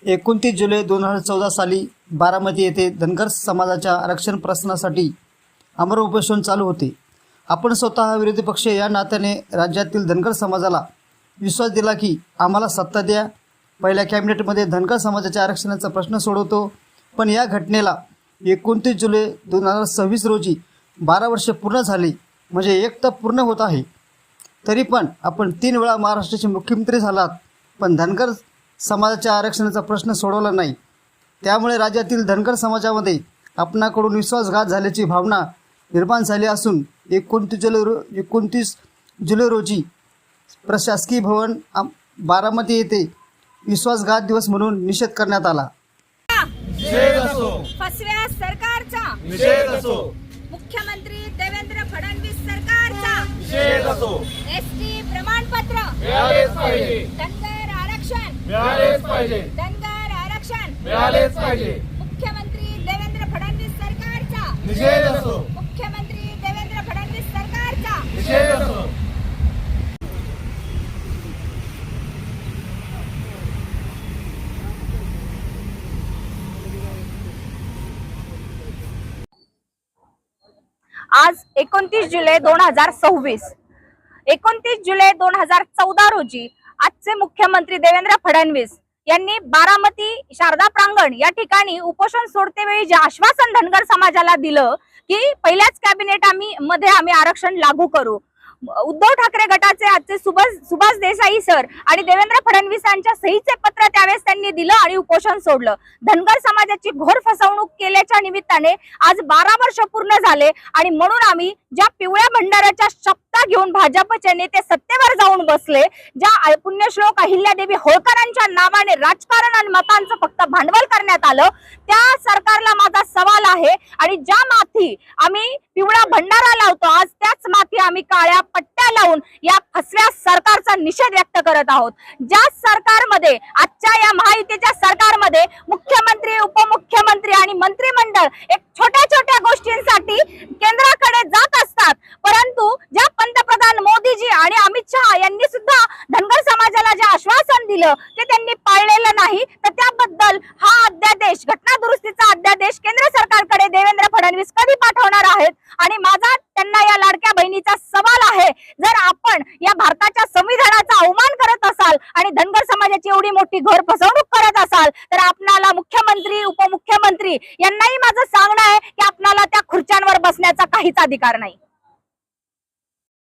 29 जुलै 2014 साली बारामती येथे धनगर समाजाच्या आरक्षण प्रश्नासाठी आमरण उपोषण चालू होते। आपण स्वतः विरोधी पक्ष या नात्याने राज्यातील धनगर समाजाला विश्वास दिला की आम्हाला सत्ता द्या, पहिल्या कॅबिनेटमध्ये धनगर समाजाच्या आरक्षणाचा प्रश्न सोडवतो। पण या घटनेला 29 जुलै 2026 रोजी 12 वर्ष पूर्ण झाली, म्हणजे एक तर पूर्ण होत आहे। तरी पण आपण 3 वेळा महाराष्ट्राचे मुख्यमंत्री झालात, पण धनगर समाजाच्या आरक्षणाचा प्रश्न सोडवला नाही। त्यामुळे राज्यातील धनगर समाजामध्ये आपणाकडून विश्वासघात झाल्याची भावना निर्माण झाली असून 29 जुलै रोजी प्रशासकीय भवन बारामती येथे विश्वासघात दिवस म्हणून निषेध करण्यात आला। फसव्या सरकारचा निषेध असो, मुख्यमंत्री देवेंद्र फडणवीस सरकारचा निषेध असो, एसटी प्रमाणपत्र मिळालेच पाहिजे, धनगर आरक्षण मिळालेच पाहिजे, धनगर आरक्षण मिळालेच पाहिजे, मुख्यमंत्री देवेंद्र फडणवीस सरकारचा निषेध असो, मुख्यमंत्री देवेंद्र फडणवीस सरकारचा निषेध असो। आज 29 जुलै 2026 29 जुलै 2014 रोजी आजचे मुख्यमंत्री देवेंद्र फडणवीस यांनी बारामती शारदा प्रांगण या ठिकाणी उपोषण सोडतेवेळी जे आश्वासन धनगर समाजाला दिलं की पहिल्याच कॅबिनेट आम्ही आरक्षण लागू करू। उद्धव ठाकरे गटाचे आजचे सुभाष देसाई सर आणि देवेंद्र फडणवीसांच्या सहीचे पत्र त्यावेळेस त्यांनी दिलं आणि उपोषण सोडलं। धनगर समाजाची घोर फसवणूक केल्याच्या निमित्ताने आज 12 वर्ष पूर्ण झाले आणि म्हणून आम्ही ज्या पिवळ्या भंडाराच्या शपथा घेऊन भाजपचे नेते सत्तेवर जाऊन बसले, ज्या पुण्यश्लोक अहिल्यादेवी होळकरांच्या नावाने राजकारण आणि मतांचं फक्त भांडवल करण्यात आलं, त्या सरकारला माझा सवाल आहे। आणि ज्या माथी आम्ही पिवळा भंडारा लावतो, आज त्याच माथी आम्ही काळ्या पट्ट्या लावून या फसव्या सरकारचा निषेध व्यक्त करत आहोत। ज्या सरकारमध्ये आजच्या या महायुतीच्या सरकारमध्ये मुख्यमंत्री, उपमुख्यमंत्री आणि मंत्रिमंडळ एक छोट्या छोट्या गोष्टींसाठी केंद्राकडे जात असतात, परंतु ज्या पंतप्रधान मोदीजी आणि अमित शहा यांनी सुद्धा धनगर समाजाला जे आश्वासन दिलं ते त्यांनी पाळलेलं नाही, तर त्याबद्दल हा अध्यादेश, घटना दुरुस्तीचा अध्यादेश केंद्र सरकारकडे देवेंद्र फडणवीस कधी पाठवणार आहेत? आणि माझा त्यांना या लाडक्या बहिणीचा सवाल आहे, जर आपण या भारताच्या संविधानाचा अवमान करत असाल आणि धनगर समाजाची एवढी मोठी घोर फसवणूक करत असाल, तर आपणाला मुख्यमंत्री, उपमुख्यमंत्री यांनाही माझं सांगणं आहे की आपणाला त्या खुर्च्यांवर बसण्याचा काहीच अधिकार नाही।